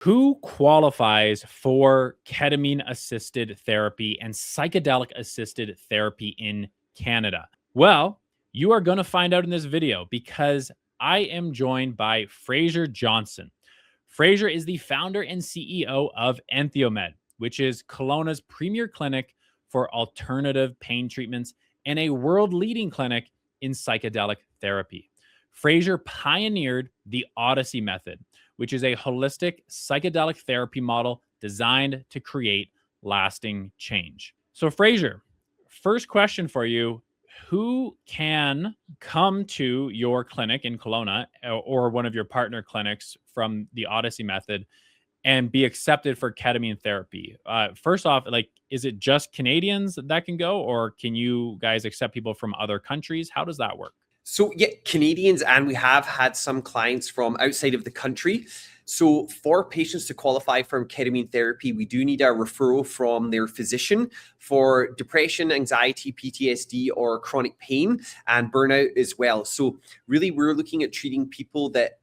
Who qualifies for ketamine assisted therapy and psychedelic assisted therapy in Canada? Well, you are going to find out in this video because I am joined by Fraser Johnston. Fraser is the founder and CEO of Entheomed, which is Kelowna's premier clinic for alternative pain treatments and a world leading clinic in psychedelic therapy. Fraser pioneered the Odyssey method, which is a holistic psychedelic therapy model designed to create lasting change. So, Fraser, first question for you: who can come to your clinic in Kelowna or one of your partner clinics from the Odyssey method and be accepted for ketamine therapy? First off, like, is it just Canadians that can go, or can you guys accept people from other countries? How does that work? So yeah, Canadians, and we have had some clients from outside of the country. So for patients to qualify for ketamine therapy, we do need a referral from their physician for depression, anxiety, PTSD, or chronic pain and burnout as well. So really, we're looking at treating people that,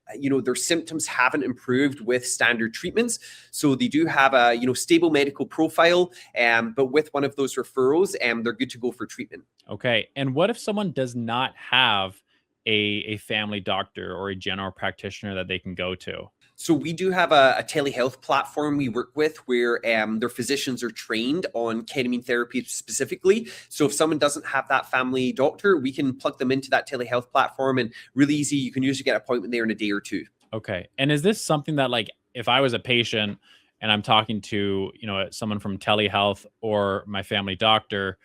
their symptoms haven't improved with standard treatments. So they do have a, stable medical profile, but with one of those referrals, they're good to go for treatment. Okay. And what if someone does not have a family doctor or a general practitioner that they can go to? So we do have a telehealth platform we work with where their physicians are trained on ketamine therapy specifically. So if someone doesn't have that family doctor, we can plug them into that telehealth platform, and really easy. You can usually get an appointment there in a day or two. Okay. And is this something that, like, if I was a patient and I'm talking to, someone from telehealth or my family doctor,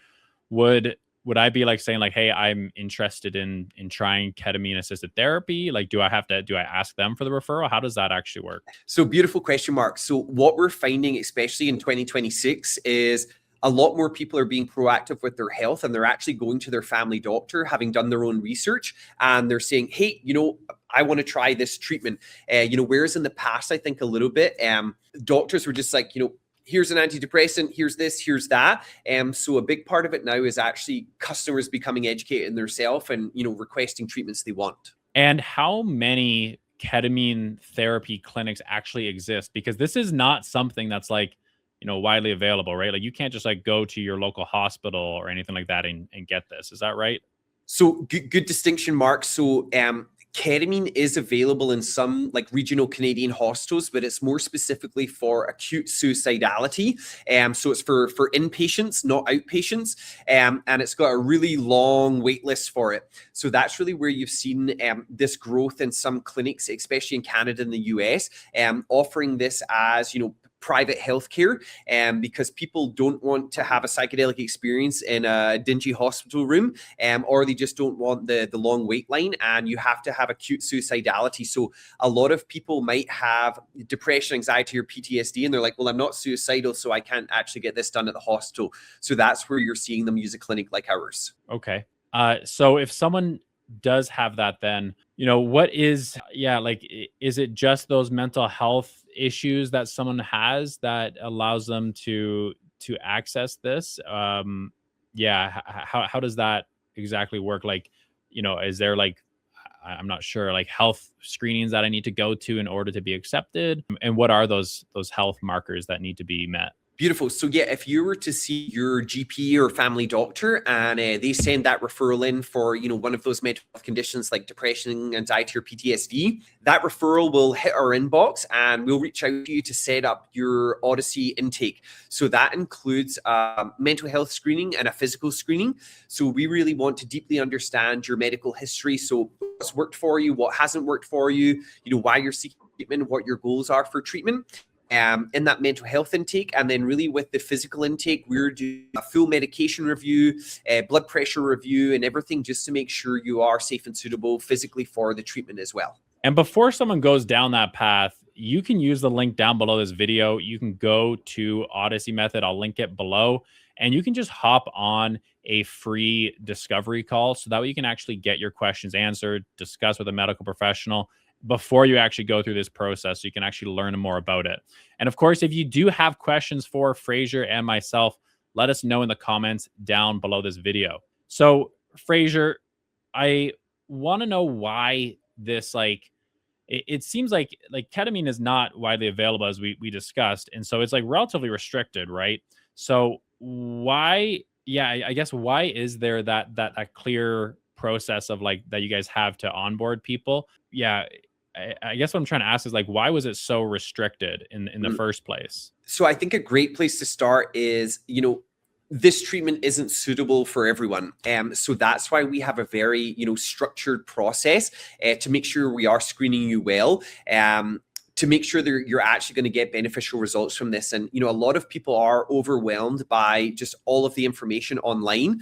would I be like saying like, "Hey, I'm interested in trying ketamine assisted therapy"? Like, do I ask them for the referral? How does that actually work? So beautiful question, Mark. So what we're finding, especially in 2026, is a lot more people are being proactive with their health, and they're actually going to their family doctor, having done their own research, and they're saying, "Hey, I want to try this treatment." Whereas in the past, I think a little bit, doctors were just like, here's an antidepressant, here's this, here's that. So a big part of it now is actually customers becoming educated in themselves and, requesting treatments they want. And how many ketamine therapy clinics actually exist? Because this is not something that's like, widely available, right? Like, you can't just like go to your local hospital or anything like that and get this. Is that right? So good distinction, Mark. So ketamine is available in some like regional Canadian hospitals, but it's more specifically for acute suicidality. So it's for inpatients, not outpatients, and it's got a really long wait list for it. So that's really where you've seen this growth in some clinics, especially in Canada and the US, offering this as private healthcare, because people don't want to have a psychedelic experience in a dingy hospital room, or they just don't want the long wait line, and you have to have acute suicidality. So a lot of people might have depression, anxiety, or PTSD, and they're like, well, I'm not suicidal, so I can't actually get this done at the hospital. So that's where you're seeing them use a clinic like ours. Okay. So if someone does have that, then, what is, yeah, like, is it just those mental health issues that someone has that allows them to access this? Yeah. How does that exactly work? Like, is there like, I'm not sure, like health screenings that I need to go to in order to be accepted? And what are those health markers that need to be met? Beautiful. So yeah, if you were to see your GP or family doctor and they send that referral in for, one of those mental health conditions like depression, anxiety, or PTSD, that referral will hit our inbox and we'll reach out to you to set up your Odyssey intake. So that includes mental health screening and a physical screening. So we really want to deeply understand your medical history. So what's worked for you, what hasn't worked for you, why you're seeking treatment, what your goals are for treatment. In that mental health intake. And then really with the physical intake, we're doing a full medication review, blood pressure review, and everything just to make sure you are safe and suitable physically for the treatment as well. And before someone goes down that path, you can use the link down below this video. You can go to Odyssey Method. I'll link it below. And you can just hop on a free discovery call so that way you can actually get your questions answered, discuss with a medical professional before you actually go through this process, so you can actually learn more about it. And of course, if you do have questions for Fraser and myself, let us know in the comments down below this video. So, Fraser, I want to know why this, like, it seems like ketamine is not widely available, as we discussed, and so it's like relatively restricted, right? So why, yeah, I guess why is there that clear process of like that you guys have to onboard people? Yeah, I guess what I'm trying to ask is like, why was it so restricted in the first place? So I think a great place to start is, this treatment isn't suitable for everyone. So that's why we have a very, structured process to make sure we are screening you well. To make sure that you're actually going to get beneficial results from this. And, a lot of people are overwhelmed by just all of the information online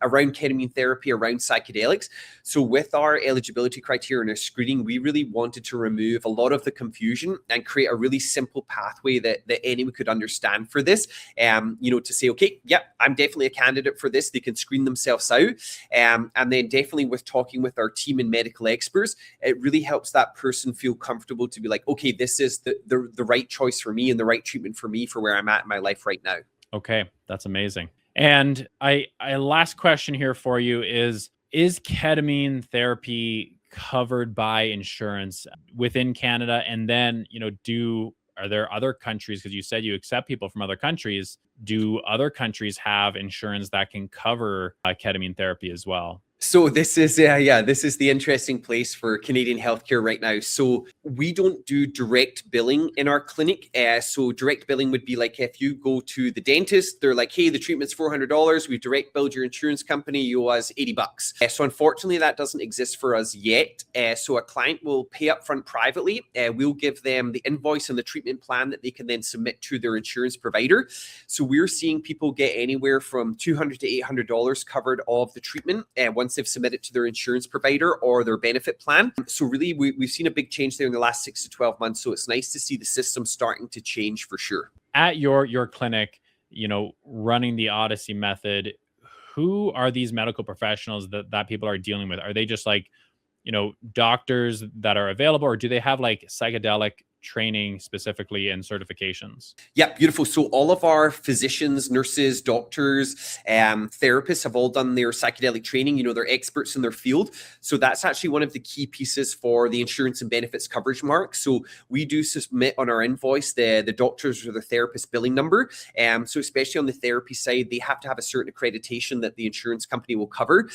around ketamine therapy, around psychedelics. So with our eligibility criteria and our screening, we really wanted to remove a lot of the confusion and create a really simple pathway that anyone could understand for this. To say, okay, yep, I'm definitely a candidate for this. They can screen themselves out. And then definitely with talking with our team and medical experts, it really helps that person feel comfortable to be like, okay, this is the right choice for me and the right treatment for me for where I'm at in my life right now. Okay, that's amazing. And I last question here for you is ketamine therapy covered by insurance within Canada? And then, are there other countries, because you said you accept people from other countries, do other countries have insurance that can cover ketamine therapy as well? So this is this is the interesting place for Canadian healthcare right now. So we don't do direct billing in our clinic. So direct billing would be like if you go to the dentist, they're like, hey, the treatment's $400. We direct billed your insurance company, you owe us $80. So unfortunately, that doesn't exist for us yet. So a client will pay upfront privately. We'll give them the invoice and the treatment plan that they can then submit to their insurance provider. So we're seeing people get anywhere from $200 to $800 covered of the treatment once they've submitted to their insurance provider or their benefit plan. So really, we've seen a big change there in the last 6 to 12 months. So it's nice to see the system starting to change for sure. At your clinic, running the Odyssey method, who are these medical professionals that people are dealing with? Are they just like, doctors that are available, or do they have like psychedelic training specifically and certifications? Yeah, beautiful. So all of our physicians, nurses, doctors, therapists have all done their psychedelic training. They're experts in their field. So that's actually one of the key pieces for the insurance and benefits coverage mark. So we do submit on our invoice the doctors or the therapist billing number. So especially on the therapy side, they have to have a certain accreditation that the insurance company will cover.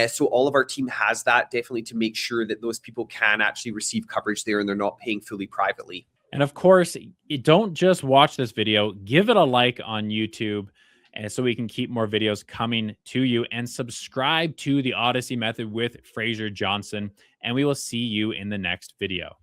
So all of our team has that, definitely, to make sure that those people can actually receive coverage there and they're not paying fully privately. And of course, don't just watch this video, give it a like on YouTube, and so we can keep more videos coming to you, and subscribe to the Odyssey Method with Fraser Johnston. And we will see you in the next video.